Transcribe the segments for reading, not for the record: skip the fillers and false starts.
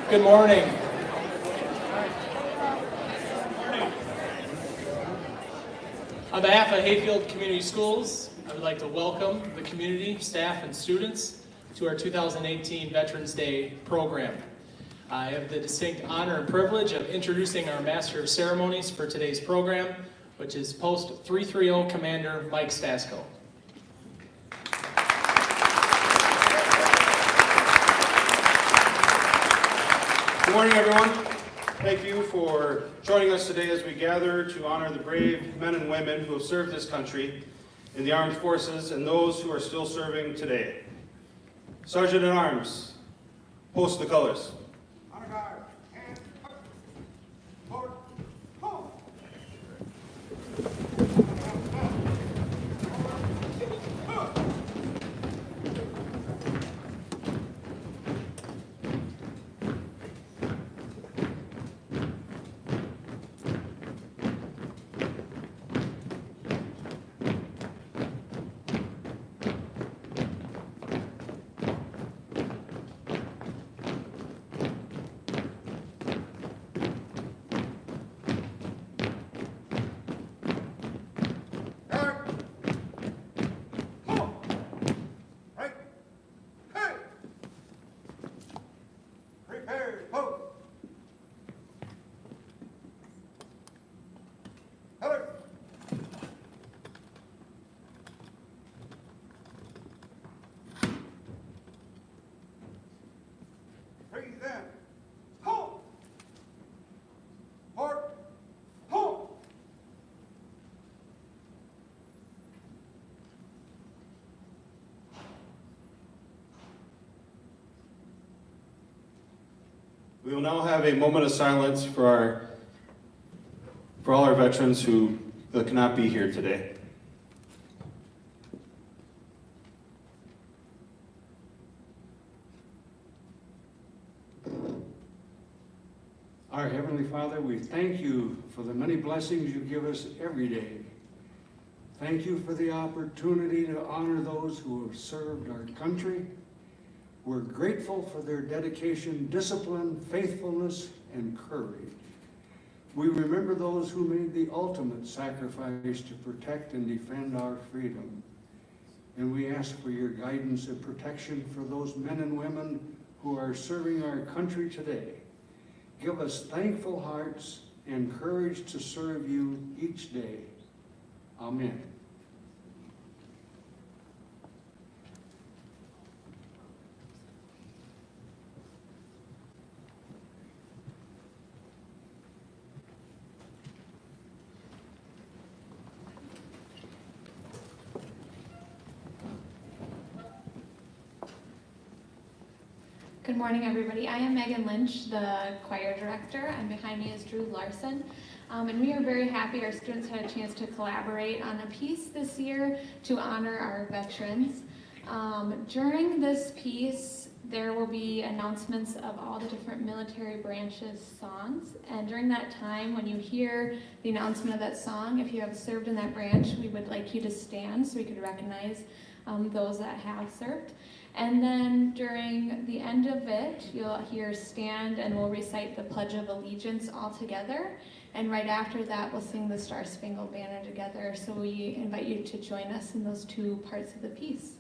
Good morning. On behalf of Hayfield Community Schools, I would like to welcome the community, staff, and students to our 2018 Veterans Day program. I have the distinct honor and privilege of introducing our Master of Ceremonies for today's program, which is Post 330 Commander Mike Stasko. Good morning, everyone. Thank you for joining us today as we gather to honor the brave men and women who have served this country in the armed forces and those who are still serving today. Sergeant at Arms, post the colors. Honor guard, and forward, home. Breathe in. Home. Forward. Home. We will now have a moment of silence for all our veterans that cannot be here today. Our Heavenly Father, we thank you for the many blessings you give us every day. Thank you for the opportunity to honor those who have served our country. We're grateful for their dedication, discipline, faithfulness, and courage. We remember those who made the ultimate sacrifice to protect and defend our freedom. And we ask for your guidance and protection for those men and women who are serving our country today. Give us thankful hearts and courage to serve you each day. Amen. Good morning, everybody. I am Megan Lynch, the choir director, and behind me is Drew Larson. And we are very happy our students had a chance to collaborate on a piece this year to honor our veterans. During this piece, there will be announcements of all the different military branches' songs. And during that time, when you hear the announcement of that song, if you have served in that branch, we would like you to stand so we could recognize those that have served. And then during the end of it, you'll hear stand and we'll recite the Pledge of Allegiance all together. And right after that, we'll sing the Star Spangled Banner together. So we invite you to join us in those two parts of the piece.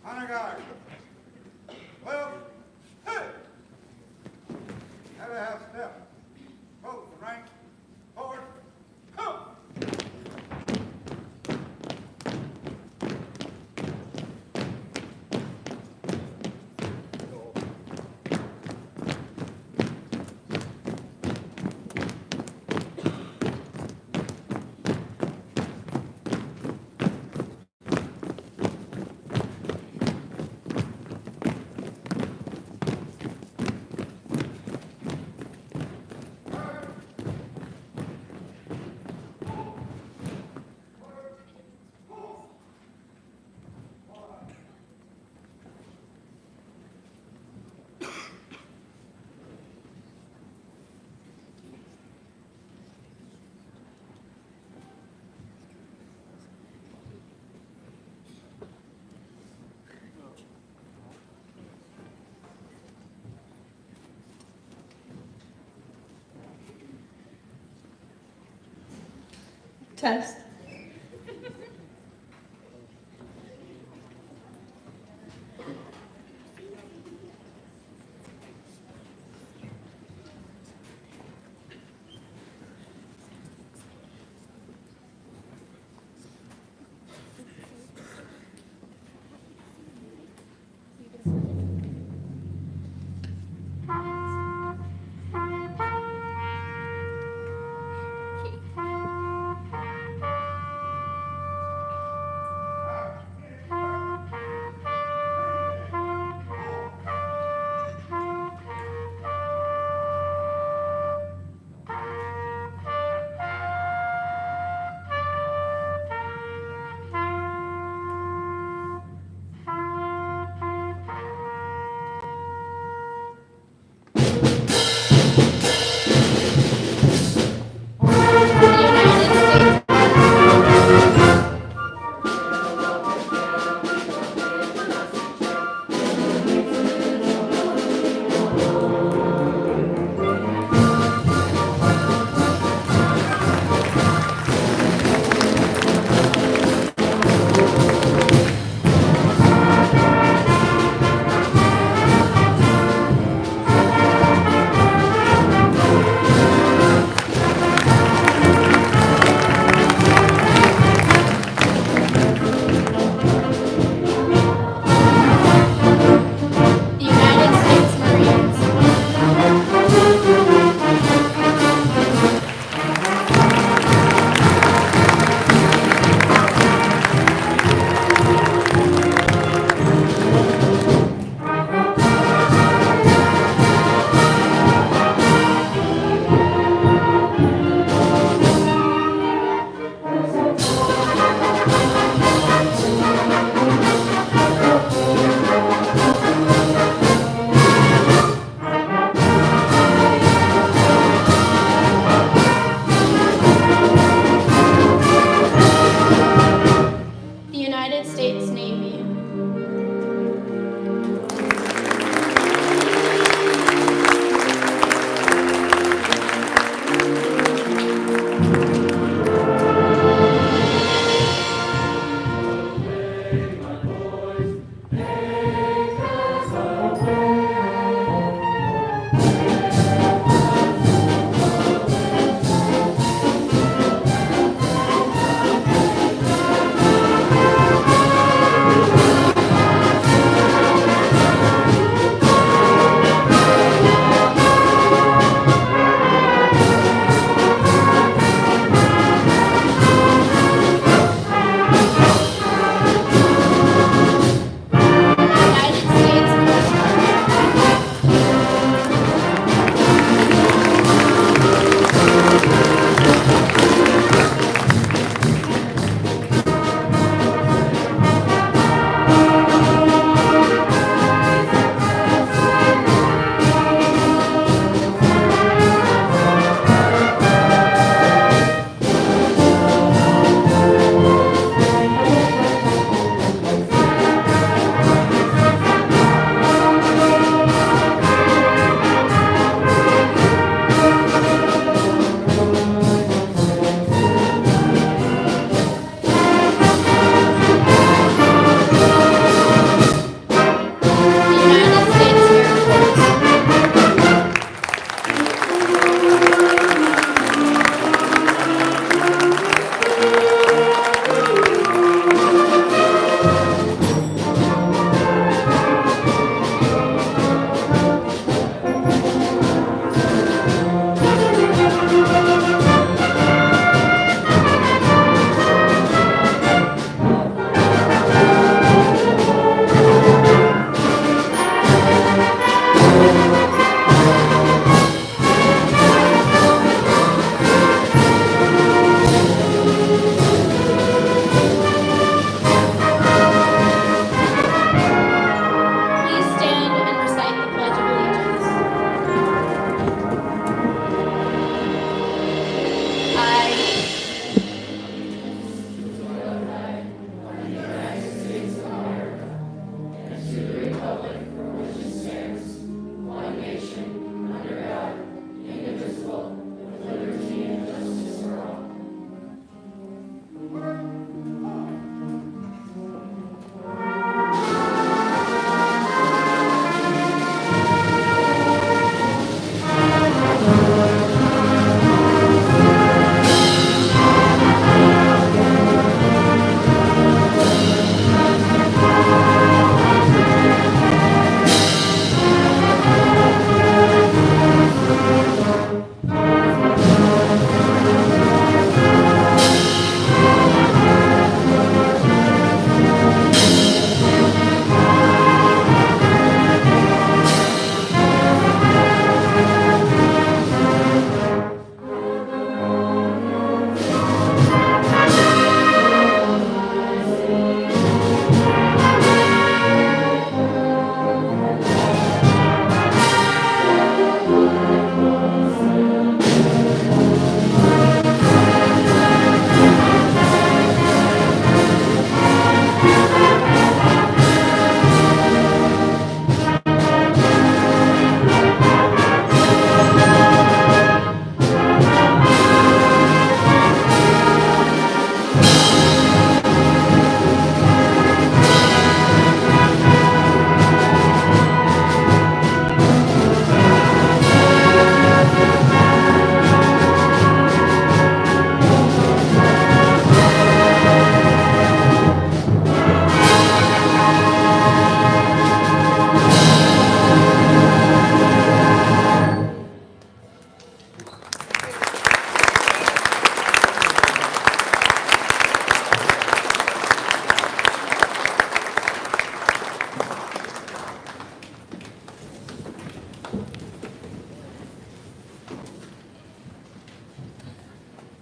Honor guard. 12. Hey! Have a half step. Both rank. Forward. Come! Test.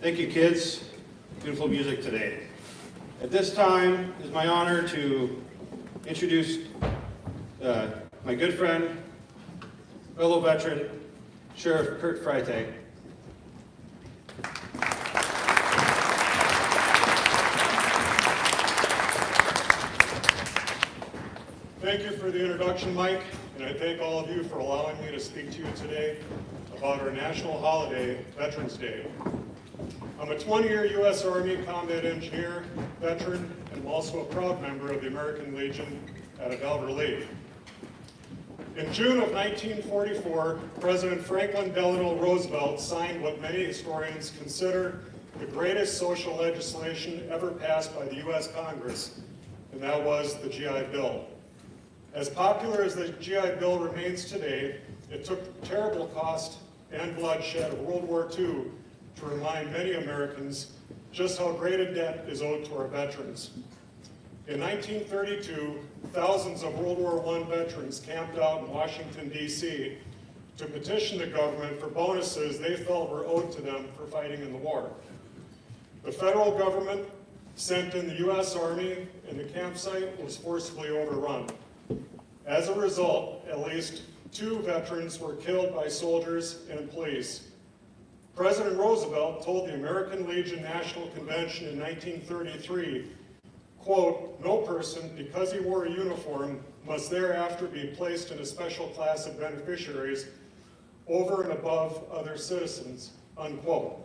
Thank you, kids. Beautiful music today. At this time, it is my honor to introduce my good friend, fellow veteran, Sheriff Kurt Freitag. Thank you for the introduction, Mike, and I thank all of you for allowing me to speak to you today about our national holiday, Veterans Day. I'm a 20-year U.S. Army combat engineer, veteran, and I'm also a proud member of the American Legion at Adel Relief. In June of 1944, President Franklin Delano Roosevelt signed what many historians consider the greatest social legislation ever passed by the U.S. Congress, and that was the GI Bill. As popular as the GI Bill remains today, it took terrible cost and bloodshed of World War II to remind many Americans just how great a debt is owed to our veterans. In 1932, thousands of World War I veterans camped out in Washington, D.C. to petition the government for bonuses they felt were owed to them for fighting in the war. The federal government sent in the U.S. Army, and the campsite was forcibly overrun. As a result, at least 2 veterans were killed by soldiers and police. President Roosevelt told the American Legion National Convention in 1933, quote, "No person, because he wore a uniform, must thereafter be placed in a special class of beneficiaries over and above other citizens," unquote.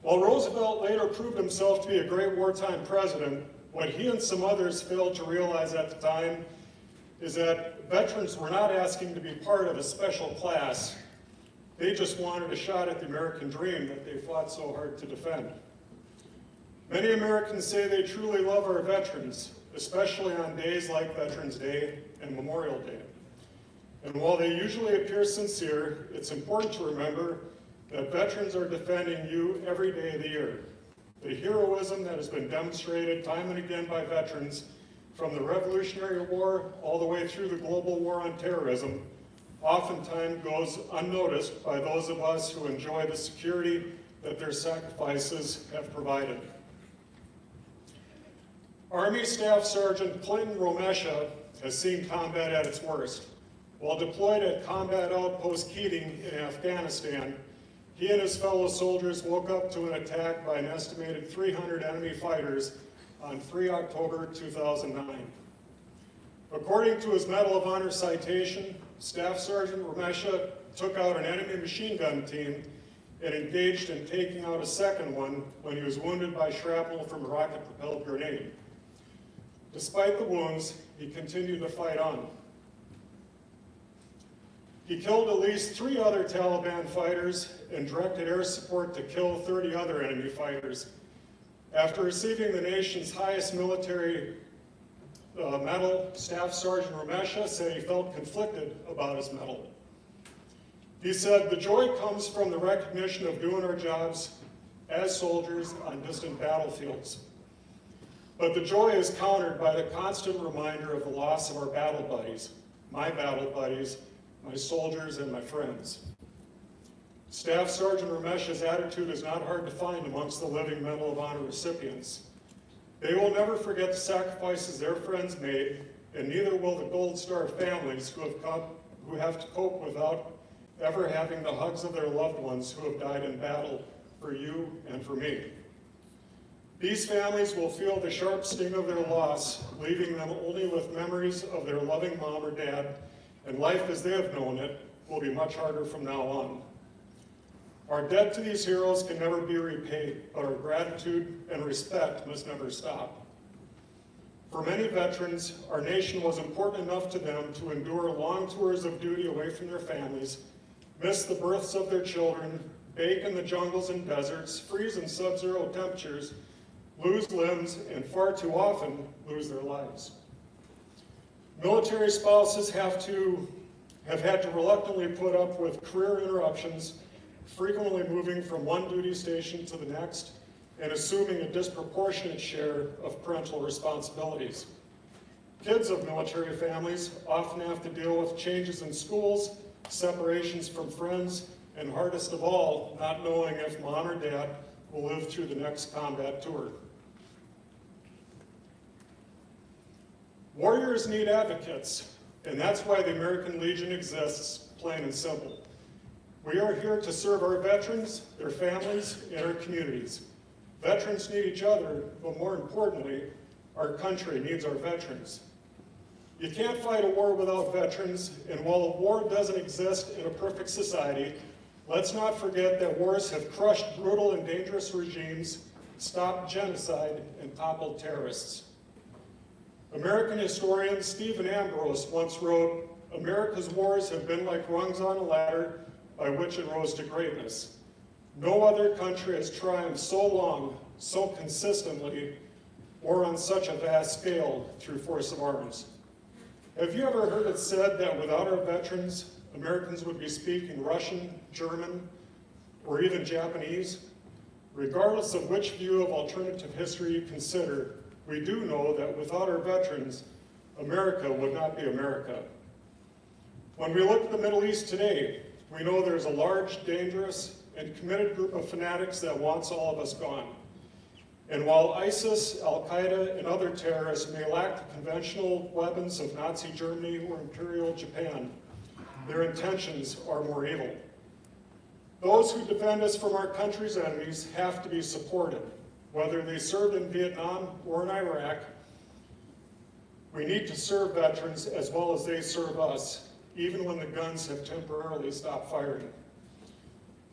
While Roosevelt later proved himself to be a great wartime president, what he and some others failed to realize at the time is that veterans were not asking to be part of a special class. They just wanted a shot at the American dream that they fought so hard to defend. Many Americans say they truly love our veterans, especially on days like Veterans Day and Memorial Day. And while they usually appear sincere, it's important to remember that veterans are defending you every day of the year. The heroism that has been demonstrated time and again by veterans from the Revolutionary War all the way through the global war on terrorism oftentimes goes unnoticed by those of us who enjoy the security that their sacrifices have provided. Army Staff Sergeant Clinton Romesha has seen combat at its worst. While deployed at Combat Outpost Keating in Afghanistan, he and his fellow soldiers woke up to an attack by an estimated 300 enemy fighters on 3 October 2009. According to his Medal of Honor citation, Staff Sergeant Romesha took out an enemy machine gun team and engaged in taking out a second one when he was wounded by shrapnel from a rocket-propelled grenade. Despite the wounds, he continued to fight on. He killed at least 3 other Taliban fighters and directed air support to kill 30 other enemy fighters. After receiving the nation's highest military medal, Staff Sergeant Romesha said he felt conflicted about his medal. He said, "The joy comes from the recognition of doing our jobs as soldiers on distant battlefields. But the joy is countered by the constant reminder of the loss of our battle buddies, my soldiers, and my friends." Staff Sergeant Romesha's attitude is not hard to find amongst the living Medal of Honor recipients. They will never forget the sacrifices their friends made, and neither will the Gold Star families who have to cope without ever having the hugs of their loved ones who have died in battle for you and for me. These families will feel the sharp sting of their loss, leaving them only with memories of their loving mom or dad, and life as they have known it will be much harder from now on. Our debt to these heroes can never be repaid, but our gratitude and respect must never stop. For many veterans, our nation was important enough to them to endure long tours of duty away from their families, miss the births of their children, bake in the jungles and deserts, freeze in sub-zero temperatures, lose limbs, and far too often lose their lives. Military spouses have had to reluctantly put up with career interruptions, frequently moving from one duty station to the next and assuming a disproportionate share of parental responsibilities. Kids of military families often have to deal with changes in schools, separations from friends, and hardest of all, not knowing if mom or dad will live through the next combat tour. Warriors need advocates, and that's why the American Legion exists, plain and simple. We are here to serve our veterans, their families, and our communities. Veterans need each other, but more importantly, our country needs our veterans. You can't fight a war without veterans, and while a war doesn't exist in a perfect society, let's not forget that wars have crushed brutal and dangerous regimes, stopped genocide, and toppled terrorists. American historian Stephen Ambrose once wrote, "America's wars have been like rungs on a ladder by which it rose to greatness. No other country has triumphed so long, so consistently, or on such a vast scale through force of arms." Have you ever heard it said that without our veterans, Americans would be speaking Russian, German, or even Japanese? Regardless of which view of alternative history you consider, we do know that without our veterans, America would not be America. When we look at the Middle East today, we know there's a large, dangerous, and committed group of fanatics that wants all of us gone. And while ISIS, Al-Qaeda, and other terrorists may lack the conventional weapons of Nazi Germany or Imperial Japan, their intentions are more evil. Those who defend us from our country's enemies have to be supported, whether they served in Vietnam or in Iraq. We need to serve veterans as well as they serve us, even when the guns have temporarily stopped firing.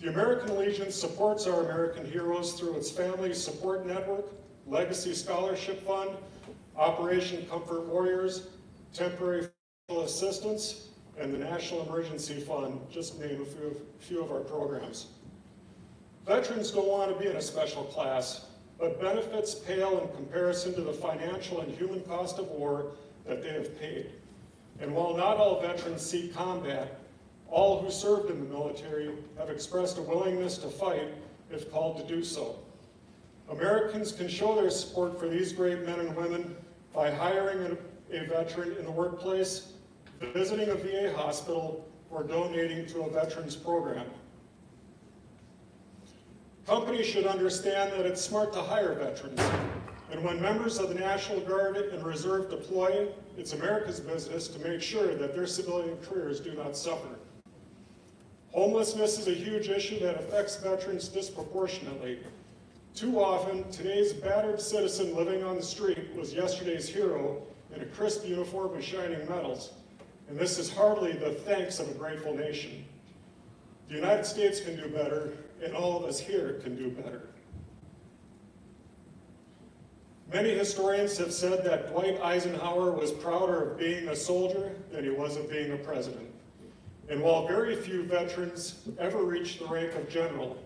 The American Legion supports our American heroes through its Family Support Network, Legacy Scholarship Fund, Operation Comfort Warriors, Temporary Financial Assistance, and the National Emergency Fund, just to name a few of our programs. Veterans don't want to be in a special class, but benefits pale in comparison to the financial and human cost of war that they have paid. And while not all veterans seek combat, all who served in the military have expressed a willingness to fight if called to do so. Americans can show their support for these great men and women by hiring a veteran in the workplace, visiting a VA hospital, or donating to a veterans program. Companies should understand that it's smart to hire veterans, and when members of the National Guard and Reserve deploy, it's America's business to make sure that their civilian careers do not suffer. Homelessness is a huge issue that affects veterans disproportionately. Too often, today's battered citizen living on the street was yesterday's hero in a crisp uniform with shining medals. And this is hardly the thanks of a grateful nation. The United States can do better, and all of us here can do better. Many historians have said that Dwight Eisenhower was prouder of being a soldier than he was of being a president. And while very few veterans ever reach the rank of general,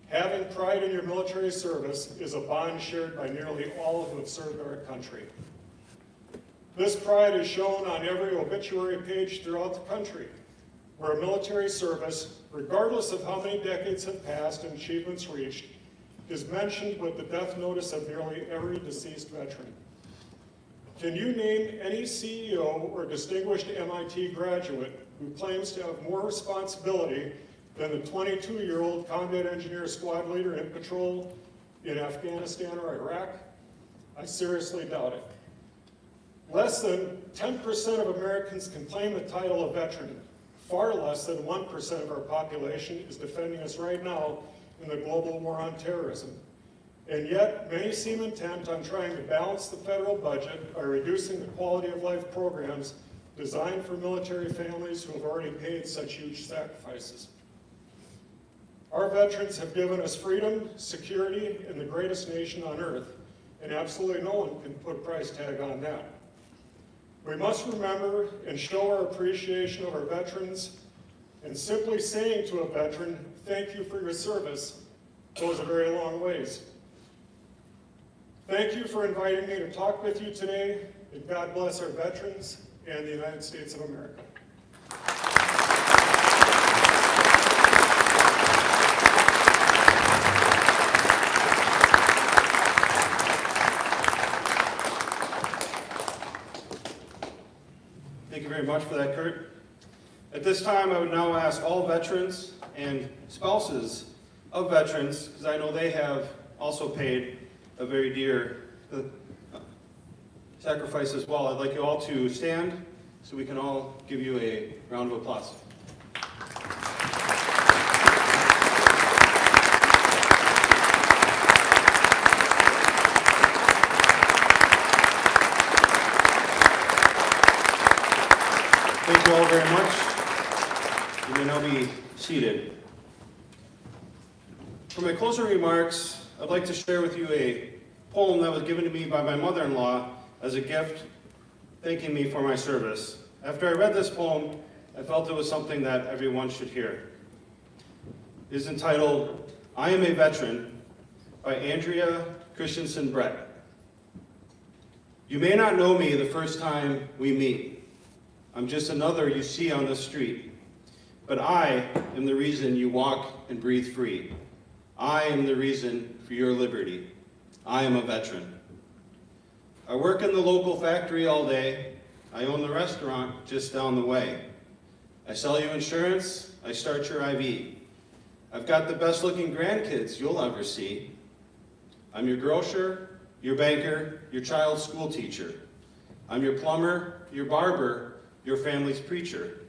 having pride in your military service is a bond shared by nearly all who have served our country. This pride is shown on every obituary page throughout the country, where military service, regardless of how many decades have passed and achievements reached, is mentioned with the death notice of nearly every deceased veteran. Can you name any CEO or distinguished MIT graduate who claims to have more responsibility than the 22-year-old combat engineer squad leader in patrol in Afghanistan or Iraq? I seriously doubt it. Less than 10% of Americans can claim the title of veteran. Far less than 1% of our population is defending us right now in the global war on terrorism. And yet, many seem intent on trying to balance the federal budget by reducing the quality of life programs designed for military families who have already paid such huge sacrifices. Our veterans have given us freedom, security, and the greatest nation on earth, and absolutely no one can put a price tag on that. We must remember and show our appreciation of our veterans, and simply saying to a veteran, "Thank you for your service," goes a very long ways. Thank you for inviting me to talk with you today, and God bless our veterans and the United States of America. Thank you very much for that, Kurt. At this time, I would now ask all veterans and spouses of veterans, because I know they have also paid a very dear sacrifice as well. I'd like you all to stand so we can all give you a round of applause. Thank you all very much. You may now be seated. For my closing remarks, I'd like to share with you a poem that was given to me by my mother-in-law as a gift, thanking me for my service. After I read this poem, I felt it was something that everyone should hear. It is entitled, "I Am a Veteran" by Andrea Christensen Brett. You may not know me the first time we meet. I'm just another you see on the street. But I am the reason you walk and breathe free. I am the reason for your liberty. I am a veteran. I work in the local factory all day. I own the restaurant just down the way. I sell you insurance. I start your IV. I've got the best looking grandkids you'll ever see. I'm your grocer, your banker, your child's school teacher. I'm your plumber, your barber, your family's preacher.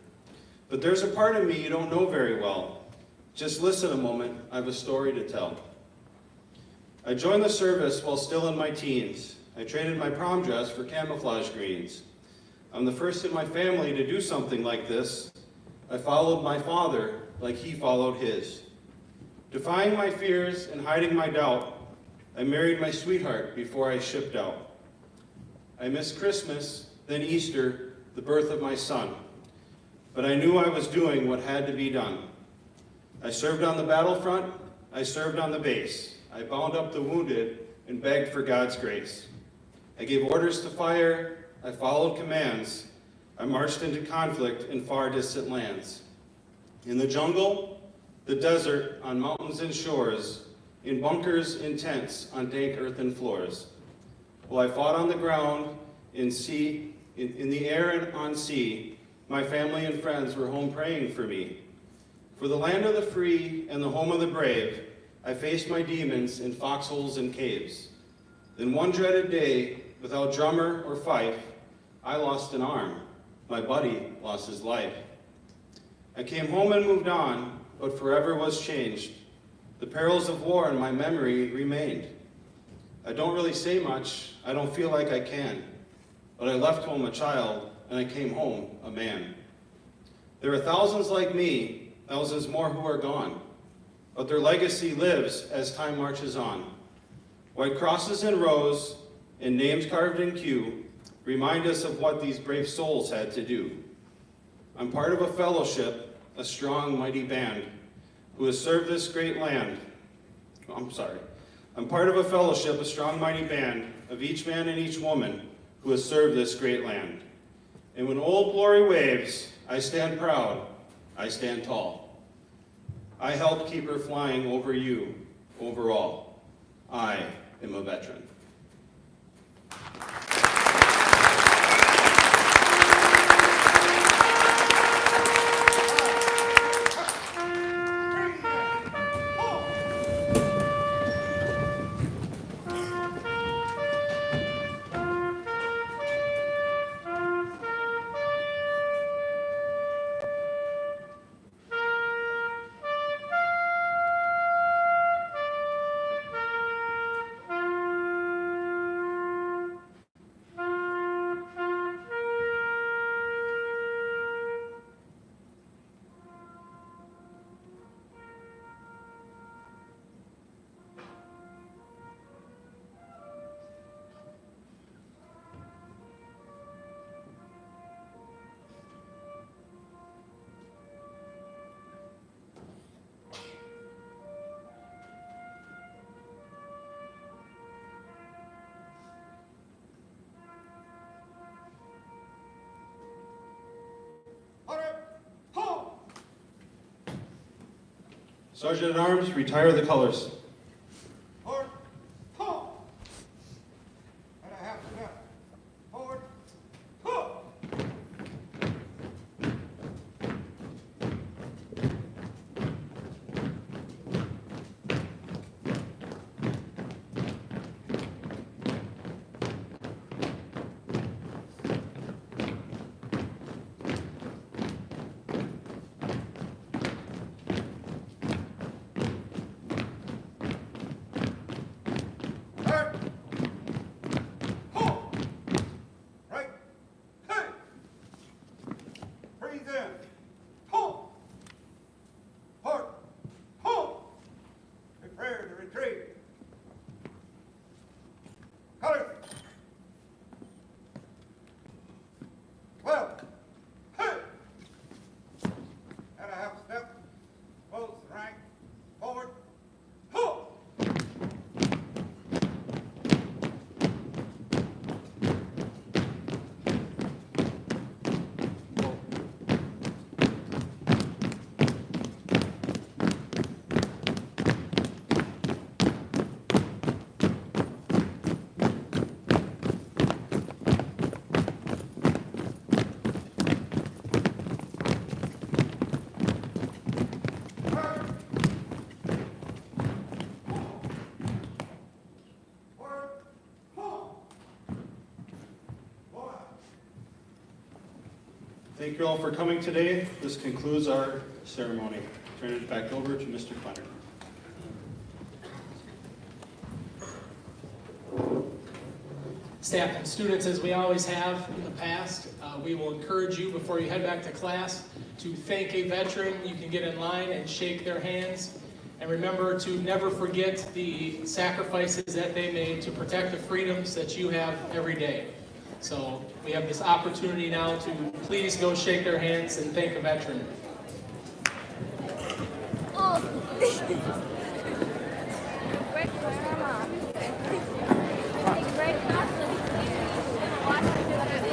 But there's a part of me you don't know very well. Just listen a moment, I have a story to tell. I joined the service while still in my teens. I traded my prom dress for camouflage greens. I'm the first in my family to do something like this. I followed my father like he followed his. Defying my fears and hiding my doubt, I married my sweetheart before I shipped out. I missed Christmas, then Easter, the birth of my son. But I knew I was doing what had to be done. I served on the battlefront, I served on the base. I bound up the wounded and begged for God's grace. I gave orders to fire, I followed commands. I marched into conflict in far distant lands. In the jungle, the desert, on mountains and shores, in bunkers, in tents, on dank earthen floors. While I fought on the ground, in the air and on sea, my family and friends were home praying for me. For the land of the free and the home of the brave, I faced my demons in foxholes and caves. Then one dreaded day, without drummer or fife, I lost an arm. My buddy lost his life. I came home and moved on, but forever was changed. The perils of war in my memory remained. I don't really say much, I don't feel like I can, but I left home a child and I came home a man. There are thousands like me, thousands more who are gone, but their legacy lives as time marches on. White crosses in rows and names carved in Q remind us of what these brave souls had to do. I'm part of a fellowship, a strong, mighty band, who has served this great land. I'm part of a fellowship, a strong, mighty band of each man and each woman who has served this great land. And when old glory waves, I stand proud, I stand tall. I help keep her flying over you, over all. I am a veteran. Sergeant at Arms, retire the colors. Forward, halt! And a half step. Forward, halt! Thank you all for coming today. This concludes our ceremony. Turn it back over to Mr. Connor. Staff and students, as we always have in the past, we will encourage you before you head back to class to thank a veteran. You can get in line and shake their hands. And remember to never forget the sacrifices that they made to protect the freedoms that you have every day. So we have this opportunity now to please go shake their hands and thank a veteran. Quick,